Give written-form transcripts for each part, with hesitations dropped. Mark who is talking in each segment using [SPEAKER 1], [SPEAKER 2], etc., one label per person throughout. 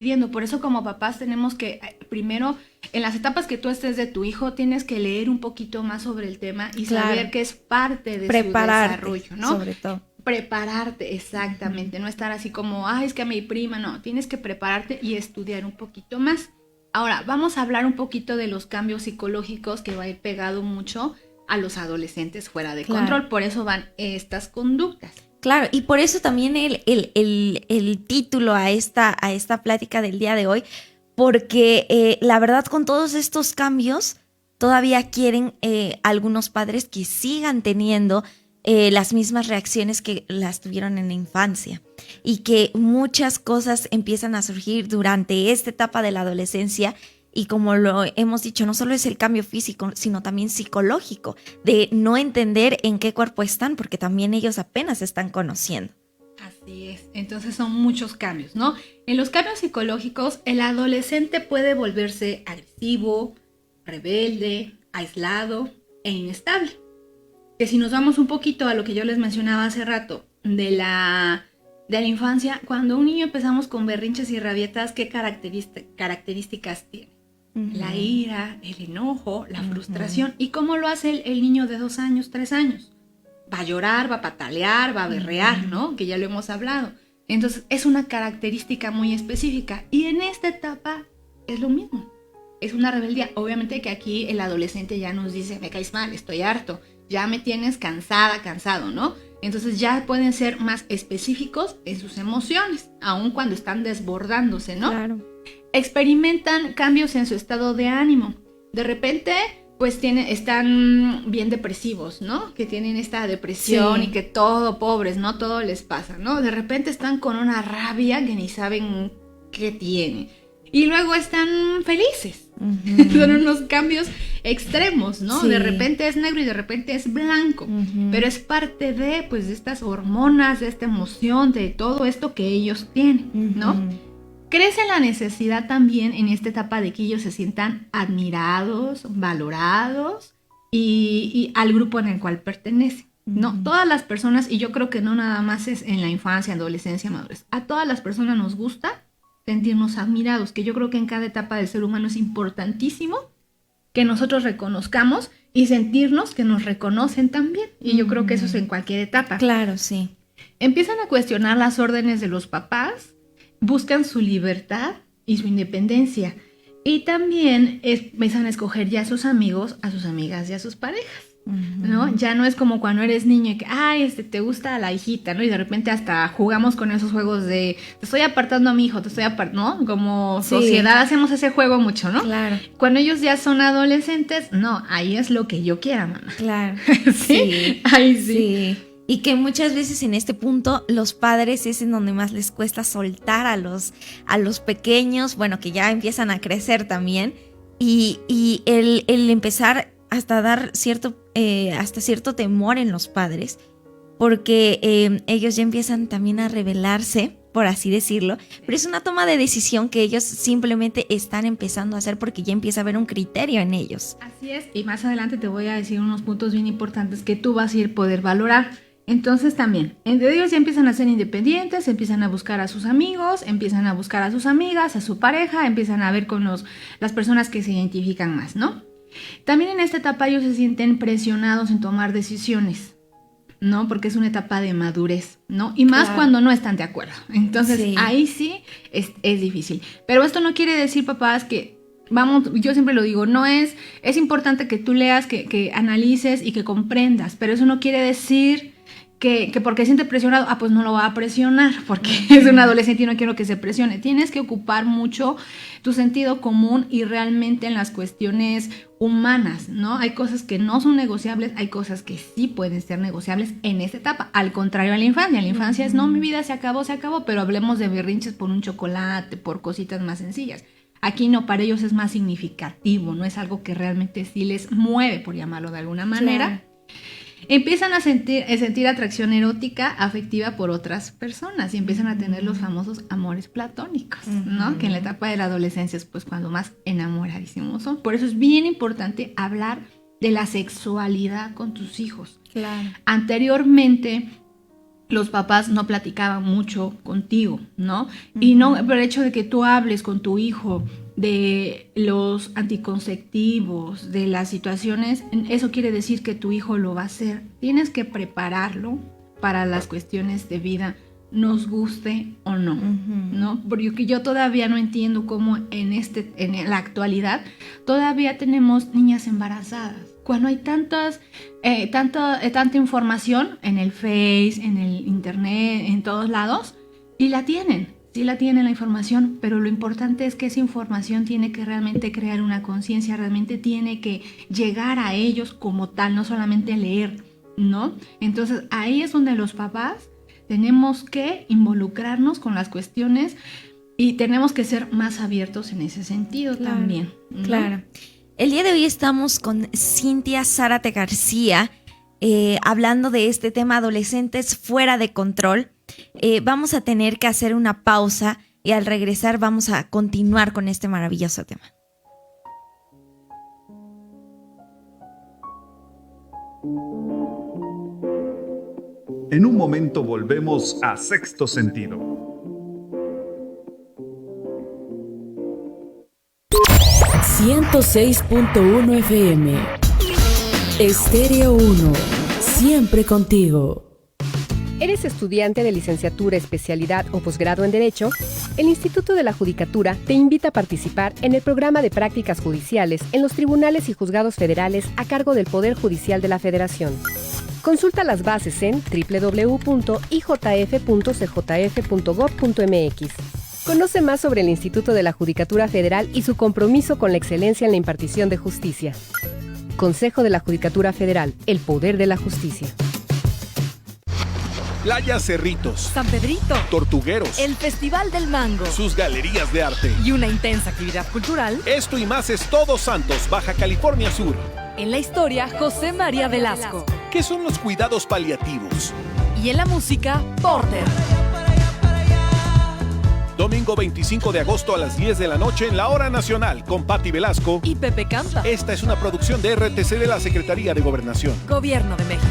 [SPEAKER 1] viendo. Por eso como papás tenemos que, primero, en las etapas que tú estés de tu hijo, tienes que leer un poquito más sobre el tema y saber que es parte de su desarrollo, ¿no?
[SPEAKER 2] Sobre todo.
[SPEAKER 1] Prepararte, exactamente, no estar así como, es que a mi prima, no, tienes que prepararte y estudiar un poquito más. Ahora, vamos a hablar un poquito de los cambios psicológicos que va a ir pegado mucho a los adolescentes fuera de control, por eso van estas conductas.
[SPEAKER 2] Claro, y por eso también el título a esta plática del día de hoy, porque la verdad con todos estos cambios todavía quieren algunos padres que sigan teniendo las mismas reacciones que las tuvieron en la infancia y que muchas cosas empiezan a surgir durante esta etapa de la adolescencia. Y como lo hemos dicho, no solo es el cambio físico, sino también psicológico, de no entender en qué cuerpo están, porque también ellos apenas se están conociendo.
[SPEAKER 1] Así es, entonces son muchos cambios, ¿no? En los cambios psicológicos, el adolescente puede volverse agresivo, rebelde, aislado e inestable. Que si nos vamos un poquito a lo que yo les mencionaba hace rato, de la infancia, cuando un niño empezamos con berrinches y rabietas, ¿qué características tiene? La ira, el enojo, la frustración. ¿Y cómo lo hace el niño de 2 años, 3 años? Va a llorar, va a patalear, va a berrear, ¿no? Que ya lo hemos hablado. Entonces, es una característica muy específica. Y en esta etapa es lo mismo. Es una rebeldía. Obviamente que aquí el adolescente ya nos dice, me caes mal, estoy harto, ya me tienes cansada, cansado, ¿no? Entonces ya pueden ser más específicos en sus emociones, aun cuando están desbordándose, ¿no?
[SPEAKER 2] Claro.
[SPEAKER 1] Experimentan cambios en su estado de ánimo. De repente, pues están bien depresivos, ¿no? Que tienen esta depresión y que todo, pobres, ¿no? Todo les pasa, ¿no? De repente están con una rabia que ni saben qué tiene. Y luego están felices. Son unos cambios extremos, ¿no? De repente es negro y de repente es blanco. Pero es parte de, pues, de estas hormonas, de esta emoción, de todo esto que ellos tienen, ¿no? Crece la necesidad también en esta etapa de que ellos se sientan admirados, valorados y al grupo en el cual pertenecen, ¿no? Todas las personas, y yo creo que no nada más es en la infancia, adolescencia, madurez, a todas las personas nos gusta sentirnos admirados, que yo creo que en cada etapa del ser humano es importantísimo que nosotros reconozcamos y sentirnos que nos reconocen también. Y yo creo que eso es en cualquier etapa.
[SPEAKER 2] Claro, sí.
[SPEAKER 1] Empiezan a cuestionar las órdenes de los papás, buscan su libertad y su independencia. Y también empiezan a escoger ya a sus amigos, a sus amigas y a sus parejas. ¿No? Ya no es como cuando eres niño y que, te gusta la hijita, ¿no? Y de repente hasta jugamos con esos juegos de, te estoy apartando a mi hijo, te estoy apartando, ¿no? Como sociedad hacemos ese juego mucho, ¿no?
[SPEAKER 2] Claro.
[SPEAKER 1] Cuando ellos ya son adolescentes, no, ahí es lo que yo quiera, mamá.
[SPEAKER 2] Claro.
[SPEAKER 1] ¿Sí? Ahí sí.
[SPEAKER 2] Y que muchas veces en este punto los padres es en donde más les cuesta soltar a los pequeños, bueno, que ya empiezan a crecer también, y el empezar hasta dar hasta cierto temor en los padres, porque ellos ya empiezan también a rebelarse, por así decirlo, pero es una toma de decisión que ellos simplemente están empezando a hacer porque ya empieza a haber un criterio en ellos.
[SPEAKER 1] Así es, y más adelante te voy a decir unos puntos bien importantes que tú vas a ir poder valorar. Entonces también, entre ellos ya empiezan a ser independientes, empiezan a buscar a sus amigos, empiezan a buscar a sus amigas, a su pareja, empiezan a ver con las personas que se identifican más, ¿no? También en esta etapa ellos se sienten presionados en tomar decisiones, ¿no? Porque es una etapa de madurez, ¿no? Y más cuando no están de acuerdo. Entonces ahí sí es difícil. Pero esto no quiere decir, papás, que yo siempre lo digo, es importante que tú leas, que analices y que comprendas, pero eso no quiere decir que porque siente presionado, pues no lo va a presionar, porque es un adolescente y no quiero que se presione. Tienes que ocupar mucho tu sentido común y realmente en las cuestiones humanas, ¿no? Hay cosas que no son negociables, hay cosas que sí pueden ser negociables en esta etapa, al contrario a la infancia. La infancia es, no, mi vida se acabó, pero hablemos de berrinches por un chocolate, por cositas más sencillas. Aquí no, para ellos es más significativo, no es algo que realmente sí les mueve, por llamarlo de alguna manera. Claro. Empiezan a sentir atracción erótica, afectiva por otras personas y empiezan a tener los famosos amores platónicos, ¿no? Que en la etapa de la adolescencia es pues cuando más enamoradísimos son. Por eso es bien importante hablar de la sexualidad con tus hijos.
[SPEAKER 2] Claro.
[SPEAKER 1] Anteriormente, los papás no platicaban mucho contigo, ¿no? Y no por el hecho de que tú hables con tu hijo de los anticonceptivos, de las situaciones, eso quiere decir que tu hijo lo va a hacer. Tienes que prepararlo para las cuestiones de vida, nos guste o no, ¿no? Porque yo todavía no entiendo cómo en la actualidad todavía tenemos niñas embarazadas. Cuando hay tanta información en el Face, en el Internet, en todos lados, y sí la tienen la información, pero lo importante es que esa información tiene que realmente crear una conciencia, realmente tiene que llegar a ellos como tal, no solamente leer, ¿no? Entonces ahí es donde los papás tenemos que involucrarnos con las cuestiones y tenemos que ser más abiertos en ese sentido también, ¿no?
[SPEAKER 2] Claro. El día de hoy estamos con Cintia Zárate García hablando de este tema, adolescentes fuera de control. Vamos a tener que hacer una pausa y al regresar vamos a continuar con este maravilloso tema.
[SPEAKER 3] En un momento volvemos a Sexto Sentido.
[SPEAKER 4] 106.1 FM. Estéreo 1. Siempre contigo.
[SPEAKER 5] ¿Eres estudiante de licenciatura, especialidad o posgrado en Derecho? El Instituto de la Judicatura te invita a participar en el programa de prácticas judiciales en los tribunales y juzgados federales a cargo del Poder Judicial de la Federación. Consulta las bases en www.ijf.cjf.gov.mx. Conoce más sobre el Instituto de la Judicatura Federal y su compromiso con la excelencia en la impartición de justicia. Consejo de la Judicatura Federal, el poder de la justicia.
[SPEAKER 6] Playa Cerritos,
[SPEAKER 7] San Pedrito,
[SPEAKER 6] Tortugueros,
[SPEAKER 7] el Festival del Mango,
[SPEAKER 6] sus galerías de arte
[SPEAKER 7] y una intensa actividad cultural.
[SPEAKER 6] Esto y más es Todos Santos, Baja California Sur.
[SPEAKER 7] En la historia, José María Velasco.
[SPEAKER 6] ¿Qué son los cuidados paliativos?
[SPEAKER 7] Y en la música, Porter.
[SPEAKER 6] Domingo 25 de agosto a las 10 de la noche en la Hora Nacional con Patti Velasco
[SPEAKER 7] y Pepe Campa.
[SPEAKER 6] Esta es una producción de RTC de la Secretaría de Gobernación.
[SPEAKER 7] Gobierno de México.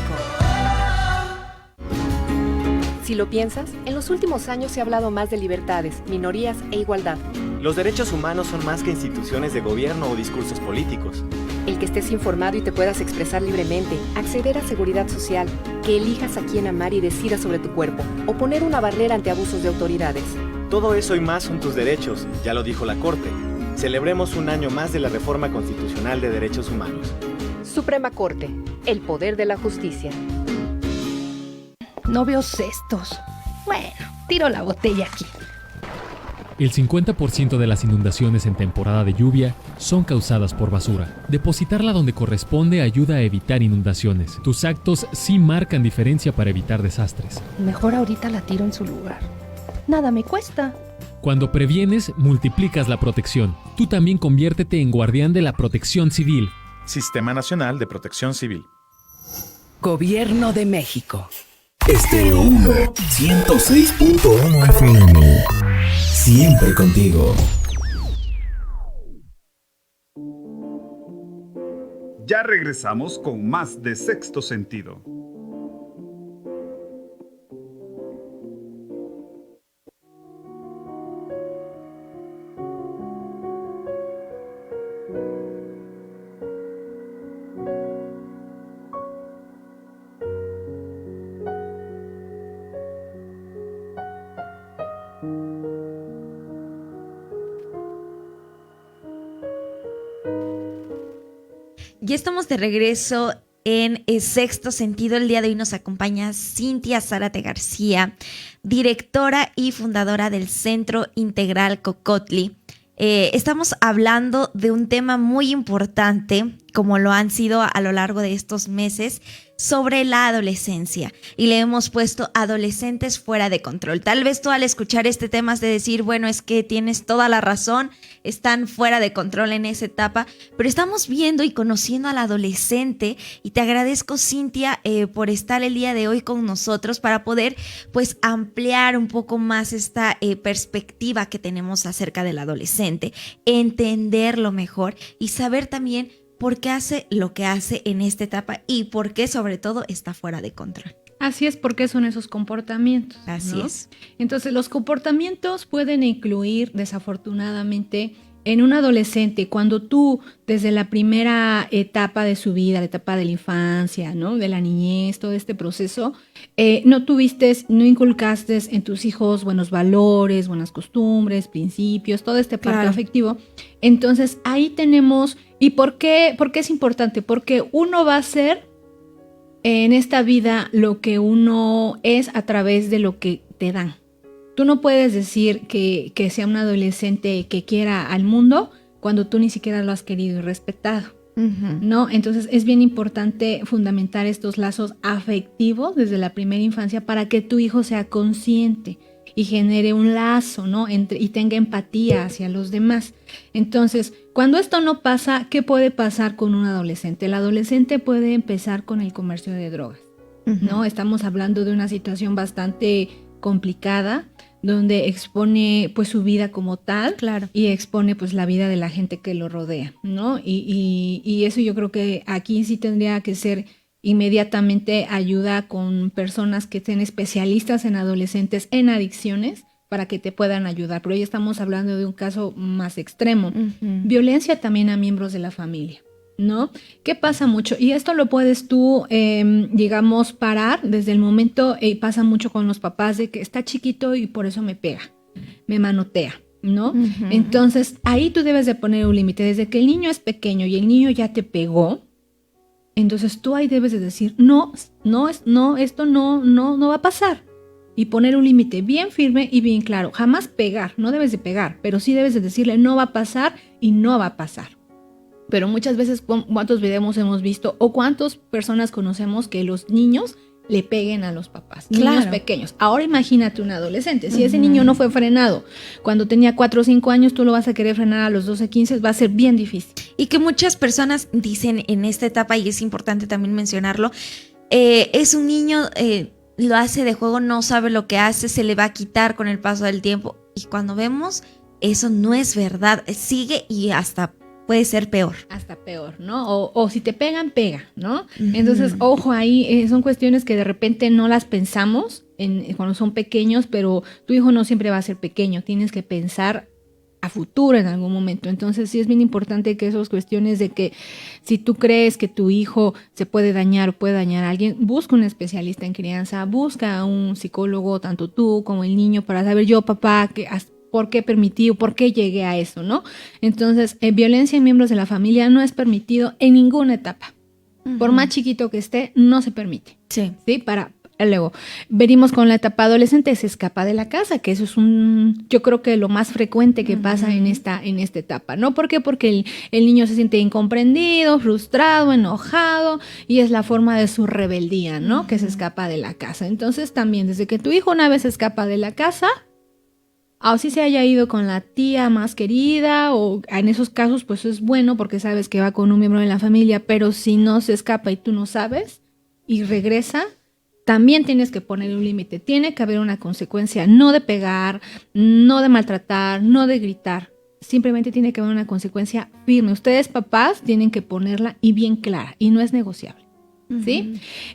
[SPEAKER 5] Si lo piensas, en los últimos años se ha hablado más de libertades, minorías e igualdad.
[SPEAKER 8] Los derechos humanos son más que instituciones de gobierno o discursos políticos.
[SPEAKER 5] El que estés informado y te puedas expresar libremente, acceder a seguridad social, que elijas a quién amar y decidas sobre tu cuerpo, o poner una barrera ante abusos de autoridades.
[SPEAKER 8] Todo eso y más son tus derechos, ya lo dijo la Corte. Celebremos un año más de la Reforma Constitucional de Derechos Humanos.
[SPEAKER 5] Suprema Corte, el poder de la justicia.
[SPEAKER 9] No veo cestos. Bueno, tiro la botella aquí.
[SPEAKER 10] El 50% de las inundaciones en temporada de lluvia son causadas por basura. Depositarla donde corresponde ayuda a evitar inundaciones. Tus actos sí marcan diferencia para evitar desastres.
[SPEAKER 9] Mejor ahorita la tiro en su lugar. Nada me cuesta.
[SPEAKER 10] Cuando previenes, multiplicas la protección. Tú también conviértete en guardián de la protección civil.
[SPEAKER 11] Sistema Nacional de Protección Civil.
[SPEAKER 4] Gobierno de México.
[SPEAKER 12] Estéreo 1, 106.1 FM. Siempre contigo.
[SPEAKER 3] Ya regresamos con más de Sexto Sentido.
[SPEAKER 2] Ya estamos de regreso en Sexto Sentido. El día de hoy nos acompaña Cintia Zárate García, directora y fundadora del Centro Integral Cocotli. Estamos hablando de un tema muy importante, como lo han sido a lo largo de estos meses, sobre la adolescencia. Y le hemos puesto adolescentes fuera de control. Tal vez tú al escuchar este tema has de decir, bueno, es que tienes toda la razón, están fuera de control en esa etapa, pero estamos viendo y conociendo al adolescente y te agradezco, Cintia, por estar el día de hoy con nosotros para poder pues ampliar un poco más esta perspectiva que tenemos acerca del adolescente, entenderlo mejor y saber también por qué hace lo que hace en esta etapa y por qué sobre todo está fuera de control.
[SPEAKER 1] Así es, porque son esos comportamientos.
[SPEAKER 2] Así
[SPEAKER 1] ¿no?
[SPEAKER 2] es.
[SPEAKER 1] Entonces, los comportamientos pueden incluir, desafortunadamente, en un adolescente, cuando tú, desde la primera etapa de su vida, la etapa de la infancia, ¿no? De la niñez, todo este proceso, no inculcaste en tus hijos buenos valores, buenas costumbres, principios, todo este parte afectivo. Entonces, ahí tenemos, ¿y por qué es importante? Porque uno va a ser en esta vida lo que uno es a través de lo que te dan. Tú no puedes decir que sea un adolescente que quiera al mundo cuando tú ni siquiera lo has querido y respetado, ¿no? Entonces es bien importante fundamentar estos lazos afectivos desde la primera infancia para que tu hijo sea consciente y genere un lazo, ¿no? Y tenga empatía hacia los demás. Entonces, cuando esto no pasa, ¿qué puede pasar con un adolescente? El adolescente puede empezar con el comercio de drogas, ¿no? Estamos hablando de una situación bastante complicada, donde expone pues su vida como tal, y expone pues la vida de la gente que lo rodea, ¿no? Y eso yo creo que aquí sí tendría que ser inmediatamente ayuda con personas que estén especialistas en adolescentes en adicciones para que te puedan ayudar, pero ya estamos hablando de un caso más extremo. Violencia también a miembros de la familia, ¿no? ¿Qué pasa mucho? Y esto lo puedes tú, digamos, parar desde el momento, pasa mucho con los papás de que está chiquito y por eso me pega, me manotea, ¿no? Entonces, ahí tú debes de poner un límite. Desde que el niño es pequeño y el niño ya te pegó, entonces tú ahí debes de decir, no, esto no va a pasar. Y poner un límite bien firme y bien claro. Jamás pegar, no debes de pegar, pero sí debes de decirle, no va a pasar y no va a pasar. Pero muchas veces, ¿cuántos videos hemos visto o cuántas personas conocemos que los niños le peguen a los papás? Niños pequeños. Ahora imagínate un adolescente. Si ese niño no fue frenado cuando tenía 4 o 5 años, tú lo vas a querer frenar a los 12, 15, va a ser bien difícil.
[SPEAKER 2] Y que muchas personas dicen en esta etapa, y es importante también mencionarlo, es un niño, lo hace de juego, no sabe lo que hace, se le va a quitar con el paso del tiempo. Y cuando vemos, eso no es verdad. Sigue y hasta puede ser peor.
[SPEAKER 1] Hasta peor, ¿no? O si te pegan, pega, ¿no? Entonces, ojo ahí, son cuestiones que de repente no las pensamos cuando son pequeños, pero tu hijo no siempre va a ser pequeño, tienes que pensar a futuro en algún momento. Entonces sí es bien importante que esas cuestiones de que si tú crees que tu hijo se puede dañar o puede dañar a alguien, busca un especialista en crianza, busca a un psicólogo, tanto tú como el niño, para saber yo, papá, ¿por qué permití o por qué llegué a eso, no? Entonces, violencia en miembros de la familia no es permitido en ninguna etapa. Por más chiquito que esté, no se permite.
[SPEAKER 2] Sí.
[SPEAKER 1] Luego, venimos con la etapa adolescente, se escapa de la casa, que eso es yo creo que lo más frecuente que pasa en esta etapa, ¿no? ¿Por qué? Porque el niño se siente incomprendido, frustrado, enojado, y es la forma de su rebeldía, ¿no? Que se escapa de la casa. Entonces, también, desde que tu hijo una vez se escapa de la casa, o si se haya ido con la tía más querida, o en esos casos, pues es bueno porque sabes que va con un miembro de la familia, pero si no se escapa y tú no sabes, y regresa, también tienes que poner un límite. Tiene que haber una consecuencia, no de pegar, no de maltratar, no de gritar. Simplemente tiene que haber una consecuencia firme. Ustedes, papás, tienen que ponerla y bien clara, y no es negociable, ¿sí?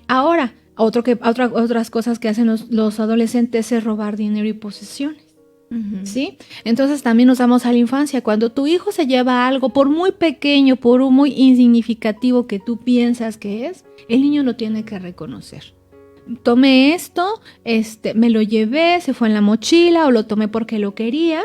[SPEAKER 1] Ahora, otras cosas que hacen los adolescentes es robar dinero y posesiones. ¿Sí? Entonces también nos vamos a la infancia. Cuando tu hijo se lleva algo, por muy pequeño, por muy insignificativo que tú piensas que es, el niño lo tiene que reconocer. Tomé esto, me lo llevé, se fue en la mochila, o lo tomé porque lo quería,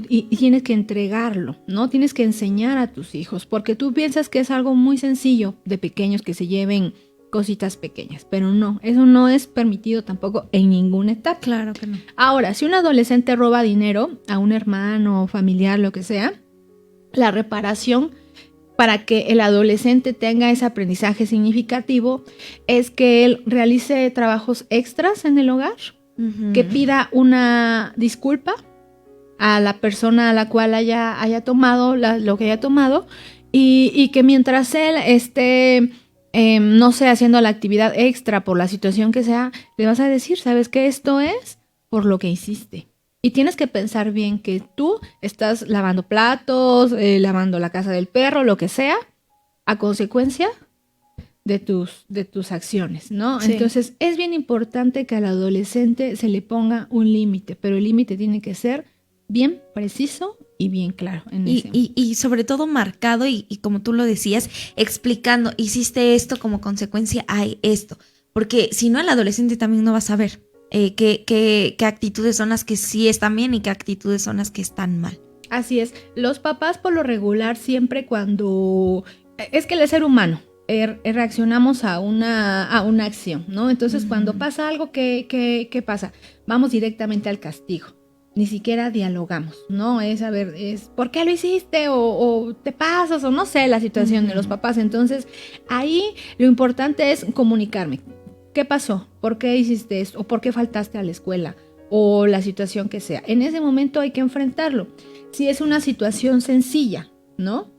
[SPEAKER 1] y tienes que entregarlo, ¿no? Tienes que enseñar a tus hijos, porque tú piensas que es algo muy sencillo de pequeños que se lleven cositas pequeñas, pero no, eso no es permitido tampoco en ninguna etapa.
[SPEAKER 2] Claro que no.
[SPEAKER 1] Ahora, si un adolescente roba dinero a un hermano, familiar, lo que sea, la reparación para que el adolescente tenga ese aprendizaje significativo es que él realice trabajos extras en el hogar, que pida una disculpa a la persona a la cual haya tomado lo que haya tomado, y que mientras él esté no sé, haciendo la actividad extra por la situación que sea, le vas a decir, ¿sabes qué? Esto es por lo que hiciste. Y tienes que pensar bien que tú estás lavando platos, lavando la casa del perro, lo que sea, a consecuencia de tus acciones, ¿no?
[SPEAKER 2] Sí.
[SPEAKER 1] Entonces, es bien importante que al adolescente se le ponga un límite, pero el límite tiene que ser bien preciso y bien claro.
[SPEAKER 2] Y sobre todo marcado y como tú lo decías, explicando, hiciste esto, como consecuencia hay esto. Porque si no, el adolescente también no va a saber qué actitudes son las que sí están bien y qué actitudes son las que están mal.
[SPEAKER 1] Así es. Los papás por lo regular siempre cuando... Es que el ser humano reaccionamos a una acción, ¿no? Entonces cuando pasa algo, ¿qué pasa? Vamos directamente al castigo. Ni siquiera dialogamos, ¿no? Es ¿por qué lo hiciste? O te pasas, o no sé, la situación de los papás. Entonces, ahí lo importante es comunicarme. ¿Qué pasó? ¿Por qué hiciste esto? ¿O por qué faltaste a la escuela? O la situación que sea. En ese momento hay que enfrentarlo. Si es una situación sencilla, ¿no?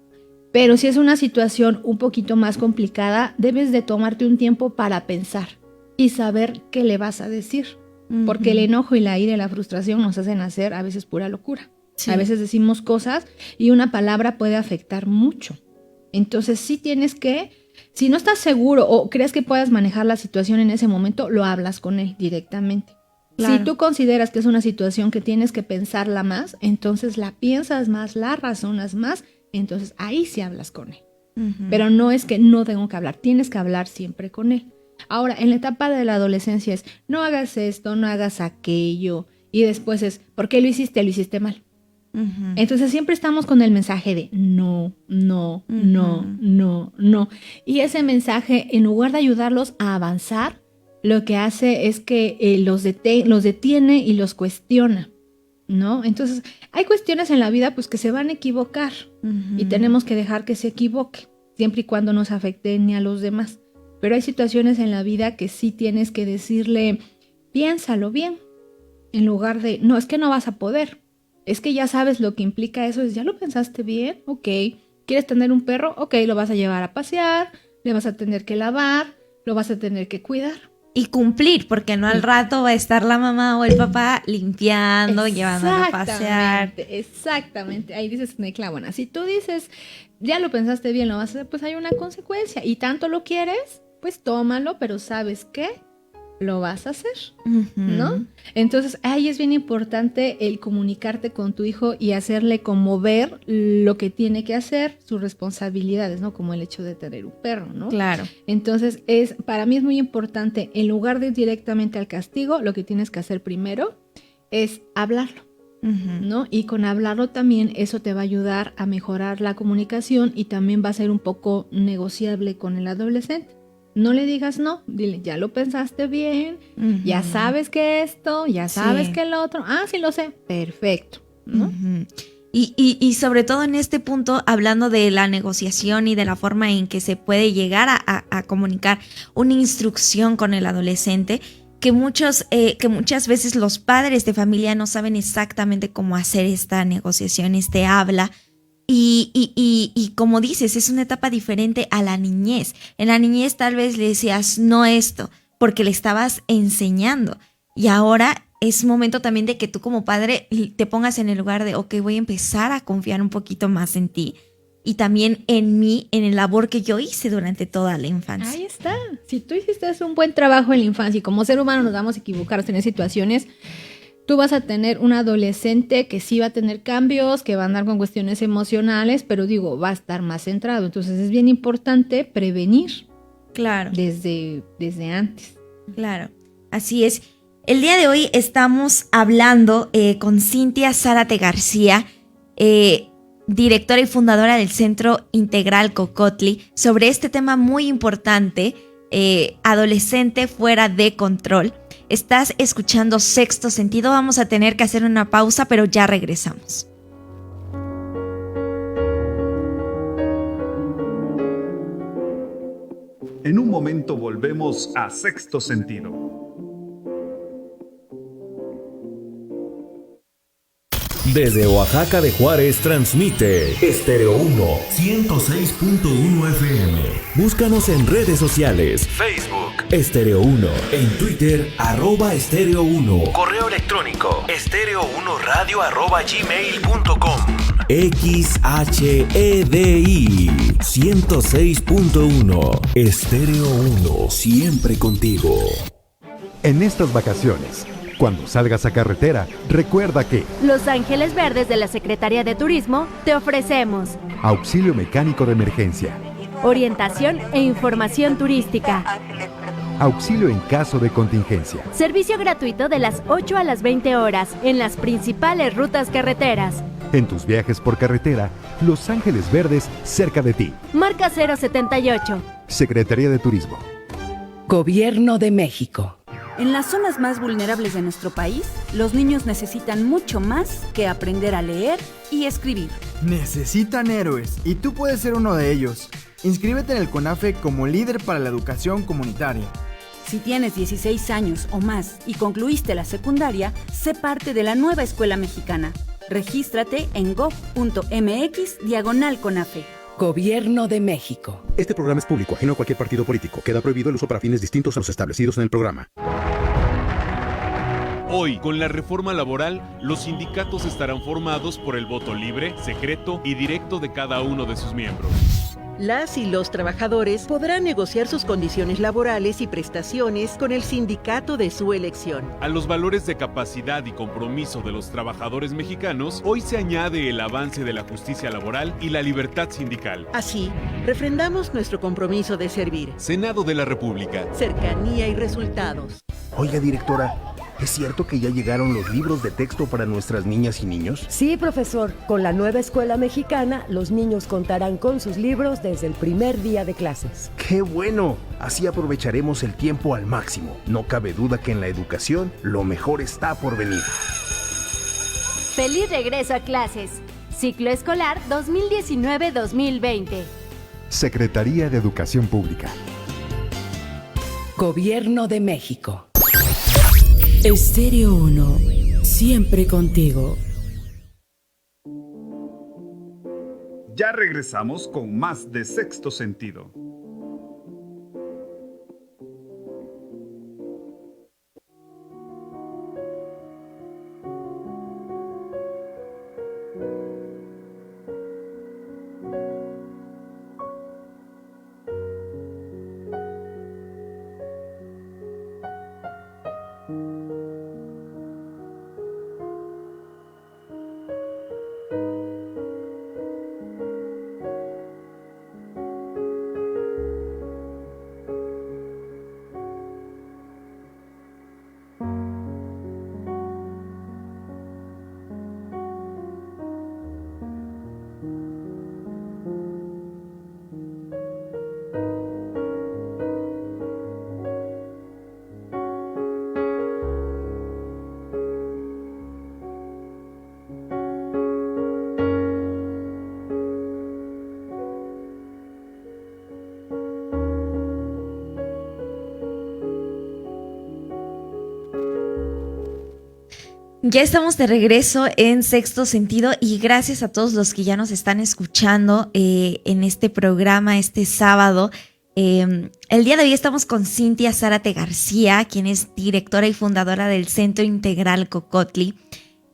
[SPEAKER 1] Pero si es una situación un poquito más complicada, debes de tomarte un tiempo para pensar y saber qué le vas a decir. Porque el enojo y la ira y la frustración nos hacen hacer a veces pura locura. Sí. A veces decimos cosas y una palabra puede afectar mucho. Entonces sí tienes que, si no estás seguro o crees que puedas manejar la situación en ese momento, lo hablas con él directamente. Claro. Si tú consideras que es una situación que tienes que pensarla más, entonces la piensas más, la razonas más, entonces ahí sí hablas con él. Pero no es que no tengo que hablar, tienes que hablar siempre con él. Ahora, en la etapa de la adolescencia es, no hagas esto, no hagas aquello, y después es, ¿por qué lo hiciste? Lo hiciste mal. Entonces siempre estamos con el mensaje de no, no, no, no, no. Y ese mensaje, en lugar de ayudarlos a avanzar, lo que hace es que los detiene y los cuestiona, ¿no? Entonces, hay cuestiones en la vida pues que se van a equivocar y tenemos que dejar que se equivoque, siempre y cuando no se afecte ni a los demás. Pero hay situaciones en la vida que sí tienes que decirle, piénsalo bien, en lugar de, no, es que no vas a poder, es que ya sabes lo que implica eso, ¿ya lo pensaste bien? Ok, ¿quieres tener un perro? Ok, lo vas a llevar a pasear, le vas a tener que lavar, lo vas a tener que cuidar.
[SPEAKER 2] Y cumplir, porque no al rato va a estar la mamá o el papá limpiando, llevándolo a pasear.
[SPEAKER 1] Exactamente, ahí dices en el clavo. Bueno, si tú dices, ya lo pensaste bien, lo vas a hacer, pues hay una consecuencia. Y tanto lo quieres, pues tómalo, pero ¿sabes qué? Lo vas a hacer, ¿no? Entonces, ahí es bien importante el comunicarte con tu hijo y hacerle como ver lo que tiene que hacer, sus responsabilidades, ¿no? Como el hecho de tener un perro, ¿no?
[SPEAKER 2] Claro.
[SPEAKER 1] Entonces, para mí es muy importante, en lugar de ir directamente al castigo, lo que tienes que hacer primero es hablarlo, ¿no? Y con hablarlo también, eso te va a ayudar a mejorar la comunicación y también va a ser un poco negociable con el adolescente. No le digas no, dile, ya lo pensaste bien, ya sabes que esto, ya sabes que el otro, sí lo sé, perfecto, ¿no?
[SPEAKER 2] Y sobre todo en este punto, hablando de la negociación y de la forma en que se puede llegar a comunicar una instrucción con el adolescente, que muchas veces los padres de familia no saben exactamente cómo hacer esta negociación, este habla. Y como dices, es una etapa diferente a la niñez. En la niñez tal vez le decías no esto porque le estabas enseñando. Y ahora es momento también de que tú como padre te pongas en el lugar de, ok, voy a empezar a confiar un poquito más en ti. Y también en mí, en el labor que yo hice durante toda la infancia.
[SPEAKER 1] Ahí está. Si tú hiciste un buen trabajo en la infancia y como ser humano nos vamos a equivocar, a tener situaciones... Tú vas a tener un adolescente que sí va a tener cambios, que va a andar con cuestiones emocionales, pero va a estar más centrado. Entonces es bien importante prevenir.
[SPEAKER 2] Claro.
[SPEAKER 1] Desde antes.
[SPEAKER 2] Claro, así es. El día de hoy estamos hablando con Cintia Zárate García, directora y fundadora del Centro Integral Cocotli, sobre este tema muy importante, adolescente fuera de control. Estás escuchando Sexto Sentido. Vamos a tener que hacer una pausa, pero ya regresamos.
[SPEAKER 3] En un momento volvemos a Sexto Sentido.
[SPEAKER 12] Desde Oaxaca de Juárez transmite Estéreo 1 106.1 FM. Búscanos en redes sociales. Facebook Estéreo 1, en Twitter @Estéreo 1. Correo electrónico estéreo1radio@gmail.com. XHEDI 106.1 Estéreo 1, siempre contigo.
[SPEAKER 13] En estas vacaciones, cuando salgas a carretera, recuerda que
[SPEAKER 14] Los Ángeles Verdes de la Secretaría de Turismo te ofrecemos
[SPEAKER 13] auxilio mecánico de emergencia,
[SPEAKER 14] orientación e información turística,
[SPEAKER 13] auxilio en caso de contingencia,
[SPEAKER 14] servicio gratuito de las 8 a las 20 horas en las principales rutas carreteras.
[SPEAKER 13] en tus viajes por carretera, Los Ángeles Verdes cerca de ti.
[SPEAKER 14] Marca 078.
[SPEAKER 13] Secretaría de Turismo.
[SPEAKER 4] Gobierno de México.
[SPEAKER 15] En las zonas más vulnerables de nuestro país, los niños necesitan mucho más que aprender a leer y escribir.
[SPEAKER 16] Necesitan héroes, y tú puedes ser uno de ellos. Inscríbete en el CONAFE como líder para la educación comunitaria.
[SPEAKER 15] Si tienes 16 años o más y concluiste la secundaria, sé parte de la nueva escuela mexicana. Regístrate en gov.mx/CONAFE.
[SPEAKER 4] Gobierno de México.
[SPEAKER 17] Este programa es público, ajeno a cualquier partido político. Queda prohibido el uso para fines distintos a los establecidos en el programa.
[SPEAKER 18] Hoy, con la reforma laboral, los sindicatos estarán formados por el voto libre, secreto y directo de cada uno de sus miembros.
[SPEAKER 19] Las y los trabajadores podrán negociar sus condiciones laborales y prestaciones con el sindicato de su elección.
[SPEAKER 18] A los valores de capacidad y compromiso de los trabajadores mexicanos, hoy se añade el avance de la justicia laboral y la libertad sindical.
[SPEAKER 19] Así, refrendamos nuestro compromiso de servir.
[SPEAKER 18] Senado de la República.
[SPEAKER 19] Cercanía y resultados.
[SPEAKER 17] Oiga, directora, ¿es cierto que ya llegaron los libros de texto para nuestras niñas y niños?
[SPEAKER 20] Sí, profesor. Con la nueva escuela mexicana, los niños contarán con sus libros desde el primer día de clases.
[SPEAKER 17] ¡Qué bueno! Así aprovecharemos el tiempo al máximo. No cabe duda que en la educación, lo mejor está por venir.
[SPEAKER 14] Feliz regreso a clases. Ciclo escolar 2019-2020.
[SPEAKER 13] Secretaría de Educación Pública.
[SPEAKER 4] Gobierno de México. Estéreo 1, siempre contigo.
[SPEAKER 3] Ya regresamos con más de Sexto Sentido.
[SPEAKER 2] Ya estamos de regreso en Sexto Sentido y gracias a todos los que ya nos están escuchando en este programa este sábado. El día de hoy estamos con Cintia Zárate García, quien es directora y fundadora del Centro Integral Cocotli,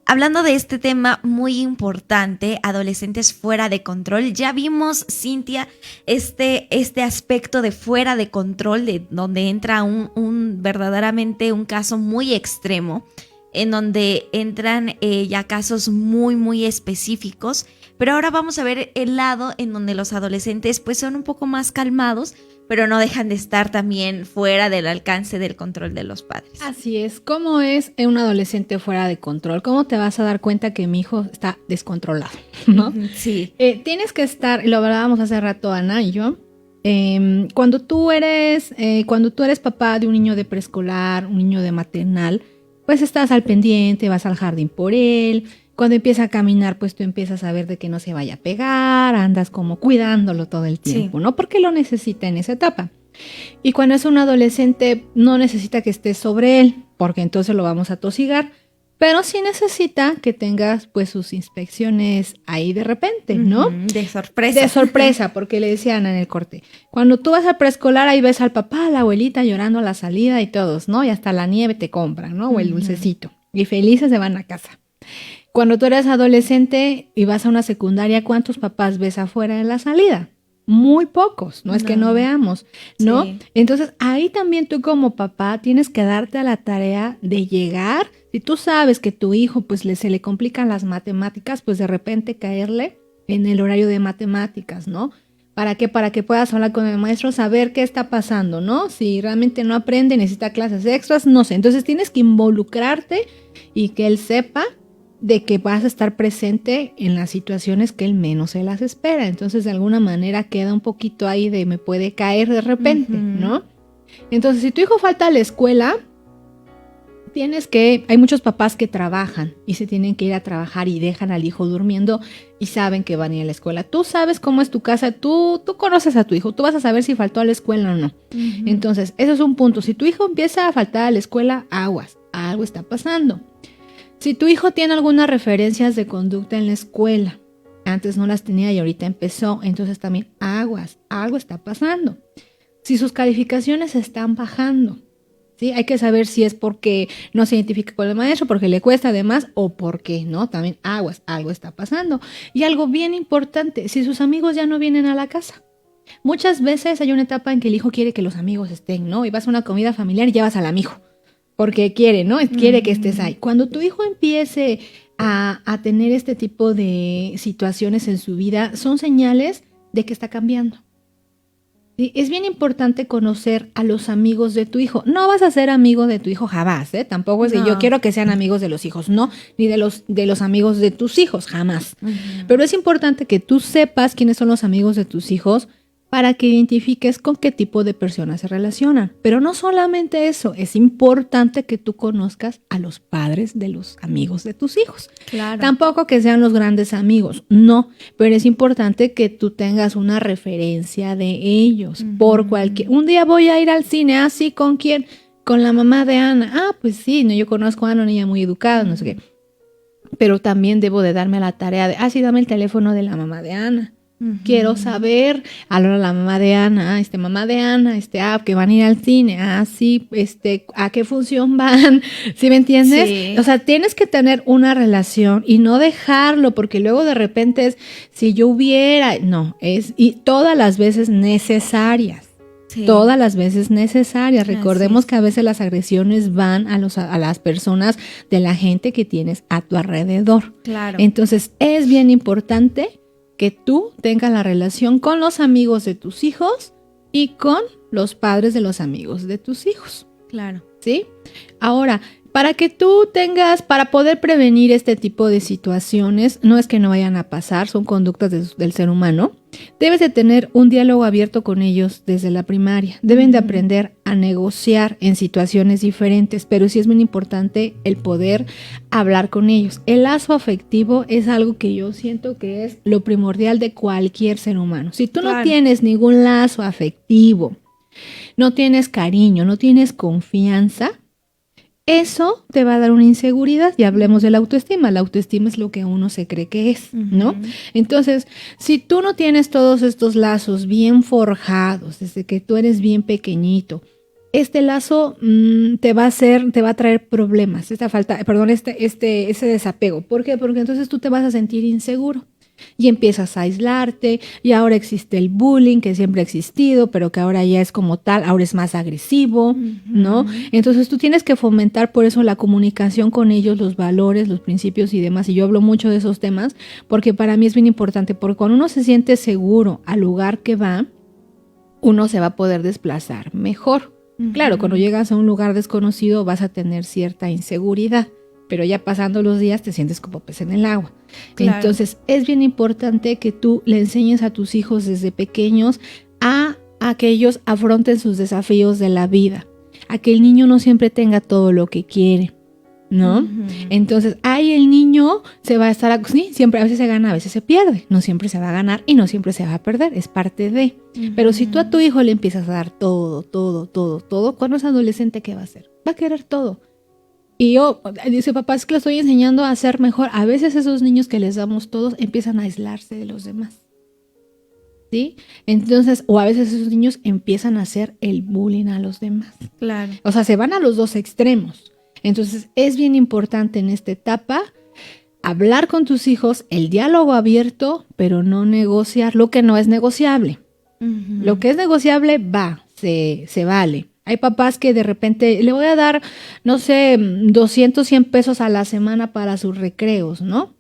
[SPEAKER 2] hablando de este tema muy importante, adolescentes fuera de control. Ya vimos, Cintia, este aspecto de fuera de control, de donde entra verdaderamente un caso muy extremo, en donde entran ya casos muy, muy específicos. Pero ahora vamos a ver el lado en donde los adolescentes pues son un poco más calmados, pero no dejan de estar también fuera del alcance del control de los padres.
[SPEAKER 1] Así es. ¿Cómo es un adolescente fuera de control? ¿Cómo te vas a dar cuenta que mi hijo está descontrolado? ¿No?
[SPEAKER 2] Sí.
[SPEAKER 1] Tienes que estar, lo hablábamos hace rato Ana y yo, cuando tú eres papá de un niño de preescolar, un niño de maternal, pues estás al pendiente, vas al jardín por él. Cuando empieza a caminar, pues tú empiezas a ver de que no se vaya a pegar, andas como cuidándolo todo el tiempo, sí, ¿no? Porque lo necesita en esa etapa. Y cuando es un adolescente, no necesita que estés sobre él, porque entonces lo vamos a tosigar, pero sí necesita que tengas pues sus inspecciones ahí de repente, ¿no?
[SPEAKER 2] De sorpresa.
[SPEAKER 1] De sorpresa, porque le decían en el corte, cuando tú vas al preescolar, ahí ves al papá, a la abuelita llorando a la salida y todos, ¿no? Y hasta la nieve te compran, ¿no? O el dulcecito. Y felices se van a casa. Cuando tú eres adolescente y vas a una secundaria, ¿cuántos papás ves afuera en la salida? Muy pocos, no es que no veamos, ¿no? Sí. Entonces, ahí también tú como papá tienes que darte a la tarea de llegar. Si tú sabes que tu hijo pues se le complican las matemáticas, pues de repente caerle en el horario de matemáticas, ¿no? ¿Para qué? Para que puedas hablar con el maestro, saber qué está pasando, ¿no? Si realmente no aprende, necesita clases extras, no sé. Entonces tienes que involucrarte y que él sepa de que vas a estar presente en las situaciones que él menos se las espera. Entonces, de alguna manera queda un poquito ahí de me puede caer de repente, ¿no? Entonces, si tu hijo falta a la escuela, hay muchos papás que trabajan y se tienen que ir a trabajar y dejan al hijo durmiendo y saben que van a ir a la escuela. Tú sabes cómo es tu casa, tú conoces a tu hijo, tú vas a saber si faltó a la escuela o no. Entonces, eso es un punto. Si tu hijo empieza a faltar a la escuela, aguas, algo está pasando. Si tu hijo tiene algunas referencias de conducta en la escuela, antes no las tenía y ahorita empezó, entonces también aguas, algo está pasando. Si sus calificaciones están bajando, ¿sí? Hay que saber si es porque no se identifica con el maestro, porque le cuesta además o por qué, ¿no? También aguas, algo está pasando. Y algo bien importante, si sus amigos ya no vienen a la casa. Muchas veces hay una etapa en que el hijo quiere que los amigos estén, ¿no? Y vas a una comida familiar y llevas al amigo. Porque quiere, ¿no? Quiere que estés ahí. Cuando tu hijo empiece a tener este tipo de situaciones en su vida, son señales de que está cambiando. ¿Sí? Es bien importante conocer a los amigos de tu hijo. No vas a ser amigo de tu hijo jamás, ¿eh? Tampoco es que yo quiero que sean amigos de los hijos, no, ni de los amigos de tus hijos, jamás. Pero es importante que tú sepas quiénes son los amigos de tus hijos para que identifiques con qué tipo de personas se relacionan. Pero no solamente eso, es importante que tú conozcas a los padres de los amigos de tus hijos. Claro. Tampoco que sean los grandes amigos, no, pero es importante que tú tengas una referencia de ellos. Un día voy a ir al cine, ¿sí? ¿Con quién? Con la mamá de Ana. Pues sí, no, yo conozco a Ana, una niña muy educada, no sé qué. Pero también debo de darme la tarea de, sí, dame el teléfono de la mamá de Ana. Quiero saber, ahora la mamá de Ana, que van a ir al cine, sí, ¿a qué función van? ¿Sí me entiendes? Sí. O sea, tienes que tener una relación y no dejarlo, porque luego de repente es, si yo hubiera, y todas las veces necesarias. Sí. Todas las veces necesarias. Recordemos que a veces las agresiones van a las personas de la gente que tienes a tu alrededor. Claro. Entonces, es bien importante que tú tengas la relación con los amigos de tus hijos y con los padres de los amigos de tus hijos. Claro. ¿Sí? Ahora, para poder prevenir este tipo de situaciones, no es que no vayan a pasar, son conductas del ser humano, debes de tener un diálogo abierto con ellos desde la primaria. Deben de aprender a negociar en situaciones diferentes, pero sí es muy importante el poder hablar con ellos. El lazo afectivo es algo que yo siento que es lo primordial de cualquier ser humano. Si tú no tienes ningún lazo afectivo, no tienes cariño, no tienes confianza, eso te va a dar una inseguridad. Y hablemos de la autoestima. La autoestima es lo que uno se cree que es, ¿no? Entonces, si tú no tienes todos estos lazos bien forjados desde que tú eres bien pequeñito, este lazo te va a traer problemas, ese desapego. ¿Por qué? Porque entonces tú te vas a sentir inseguro. Y empiezas a aislarte, y ahora existe el bullying que siempre ha existido, pero que ahora ya es como tal, ahora es más agresivo, ¿no? Entonces tú tienes que fomentar por eso la comunicación con ellos, los valores, los principios y demás, y yo hablo mucho de esos temas, porque para mí es bien importante, porque cuando uno se siente seguro al lugar que va, uno se va a poder desplazar mejor. Claro, cuando llegas a un lugar desconocido vas a tener cierta inseguridad, pero ya pasando los días te sientes como pez en el agua. Claro. Entonces es bien importante que tú le enseñes a tus hijos desde pequeños a que ellos afronten sus desafíos de la vida, a que el niño no siempre tenga todo lo que quiere, ¿no? Entonces ahí el niño se va a estar, siempre a veces se gana, a veces se pierde, no siempre se va a ganar y no siempre se va a perder, es parte de. Pero si tú a tu hijo le empiezas a dar todo, cuando es adolescente, ¿qué va a hacer? Va a querer todo. Y dice, papá, es que lo estoy enseñando a ser mejor. A veces esos niños que les damos todos empiezan a aislarse de los demás, ¿sí? Entonces, o a veces esos niños empiezan a hacer el bullying a los demás. Claro. O sea, se van a los dos extremos. Entonces, es bien importante en esta etapa hablar con tus hijos, el diálogo abierto, pero no negociar lo que no es negociable. Lo que es negociable se vale. Hay papás que de repente le voy a dar, no sé, 200, 100 pesos a la semana para sus recreos, ¿no?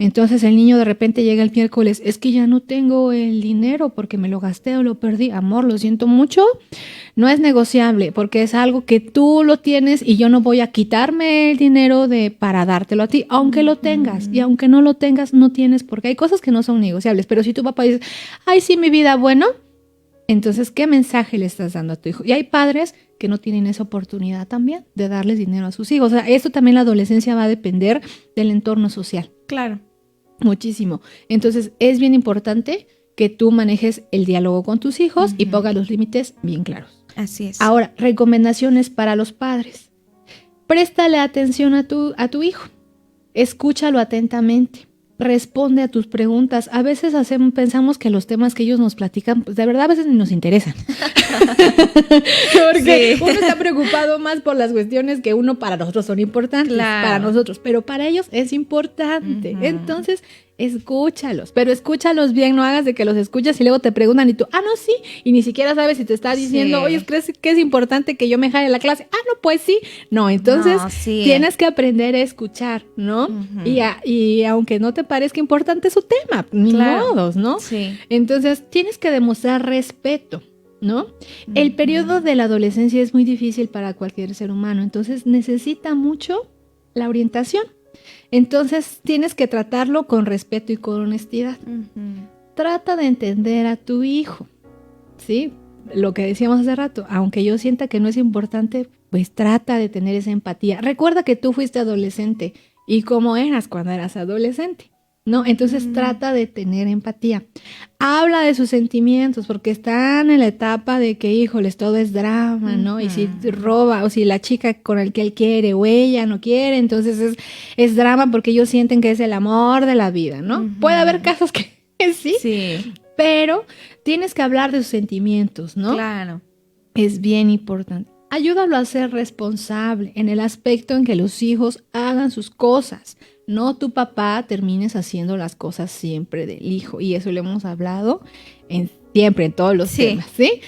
[SPEAKER 1] Entonces el niño de repente llega el miércoles, es que ya no tengo el dinero porque me lo gasté o lo perdí. Amor, lo siento mucho, no es negociable porque es algo que tú lo tienes y yo no voy a quitarme el dinero para dártelo a ti, aunque lo tengas. Y aunque no lo tengas, no tienes, porque hay cosas que no son negociables. Pero si tu papá dice, ay, sí, mi vida, bueno, entonces, ¿qué mensaje le estás dando a tu hijo? Y hay padres que no tienen esa oportunidad también de darles dinero a sus hijos. O sea, esto también la adolescencia va a depender del entorno social.
[SPEAKER 2] Claro.
[SPEAKER 1] Muchísimo. Entonces, es bien importante que tú manejes el diálogo con tus hijos y pongas los límites bien claros.
[SPEAKER 2] Así es.
[SPEAKER 1] Ahora, recomendaciones para los padres. Préstale atención a tu hijo. Escúchalo atentamente. Responde a tus preguntas. A veces pensamos que los temas que ellos nos platican, pues de verdad a veces ni nos interesan. Porque uno está preocupado más por las cuestiones que para nosotros son importantes, para nosotros, pero para ellos es importante. Entonces, escúchalos, pero escúchalos bien, no hagas de que los escuchas y luego te preguntan y tú, no, sí, y ni siquiera sabes si te está diciendo, oye, ¿crees que es importante que yo me jale la clase? No, pues sí. No, entonces tienes que aprender a escuchar, ¿no? Y aunque no te parezca importante su tema, ni modos, ¿no? Sí. Entonces tienes que demostrar respeto, ¿no? El periodo de la adolescencia es muy difícil para cualquier ser humano, entonces necesita mucho la orientación. Entonces tienes que tratarlo con respeto y con honestidad. Trata de entender a tu hijo, ¿sí? Lo que decíamos hace rato, aunque yo sienta que no es importante, pues trata de tener esa empatía. Recuerda que tú fuiste adolescente y cómo eras cuando eras adolescente, ¿no? Entonces trata de tener empatía. Habla de sus sentimientos porque están en la etapa de que, híjoles, todo es drama, ¿no? Y si roba o si la chica con el que él quiere o ella no quiere, entonces es drama porque ellos sienten que es el amor de la vida, ¿no? Puede haber casos que sí, pero tienes que hablar de sus sentimientos, ¿no?
[SPEAKER 2] Claro.
[SPEAKER 1] Es bien importante. Ayúdalo a ser responsable en el aspecto en que los hijos hagan sus cosas. No tu papá termines haciendo las cosas siempre del hijo. Y eso lo hemos hablado siempre en todos los temas, ¿sí?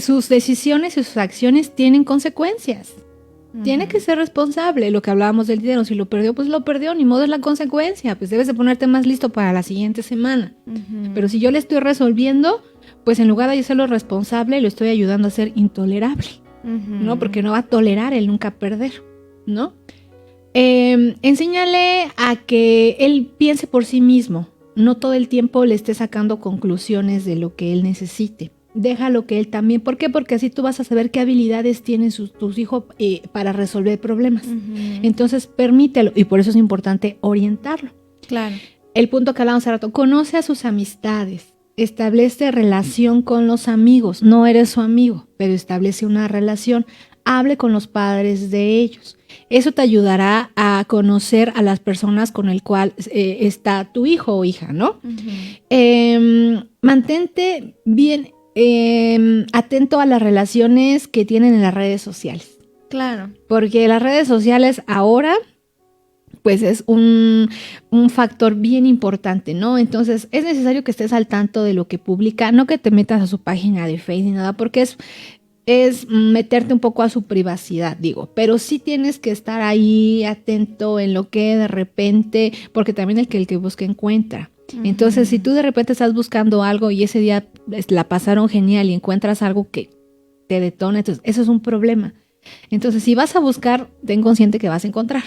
[SPEAKER 1] Sus decisiones y sus acciones tienen consecuencias. Tiene que ser responsable. Lo que hablábamos del dinero, si lo perdió, pues lo perdió, ni modo es la consecuencia. Pues debes de ponerte más listo para la siguiente semana. Pero si yo le estoy resolviendo, pues en lugar de hacerlo responsable, lo estoy ayudando a ser intolerable, ¿no? Porque no va a tolerar el nunca perder, ¿no? Enséñale a que él piense por sí mismo. No todo el tiempo le esté sacando conclusiones de lo que él necesite. Déjalo que él también. ¿Por qué? Porque así tú vas a saber qué habilidades tienen tus hijos para resolver problemas. Entonces, permítelo. Y por eso es importante orientarlo.
[SPEAKER 2] Claro.
[SPEAKER 1] El punto que hablábamos hace rato. Conoce a sus amistades. Establece relación con los amigos. No eres su amigo, pero establece una relación. Hable con los padres de ellos. Eso te ayudará a conocer a las personas con el cual está tu hijo o hija, ¿no? Mantente bien atento a las relaciones que tienen en las redes sociales.
[SPEAKER 2] Claro.
[SPEAKER 1] Porque las redes sociales ahora, pues es un factor bien importante, ¿no? Entonces es necesario que estés al tanto de lo que publica, no que te metas a su página de Facebook ni nada, porque es meterte un poco a su privacidad, digo, pero sí tienes que estar ahí atento en lo que de repente, porque también el que busca encuentra. Entonces, si tú de repente estás buscando algo y ese día la pasaron genial y encuentras algo que te detona, entonces eso es un problema. Entonces, si vas a buscar, ten consciente que vas a encontrar.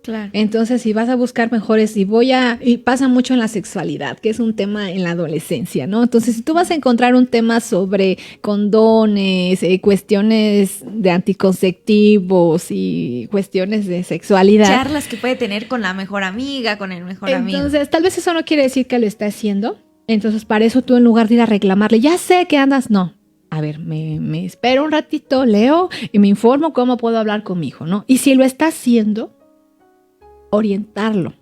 [SPEAKER 2] Claro.
[SPEAKER 1] Entonces, si vas a buscar mejores, y pasa mucho en la sexualidad, que es un tema en la adolescencia, ¿no? Entonces, si tú vas a encontrar un tema sobre condones, cuestiones de anticonceptivos y cuestiones de sexualidad.
[SPEAKER 2] Charlas que puede tener con la mejor amiga, con el mejor amigo.
[SPEAKER 1] Entonces, tal vez eso no quiere decir que lo está haciendo. Entonces, para eso tú en lugar de ir a reclamarle, ya sé que andas, no. A ver, me espero un ratito, leo y me informo cómo puedo hablar con mi hijo, ¿no? Y si lo está haciendo, orientarlo.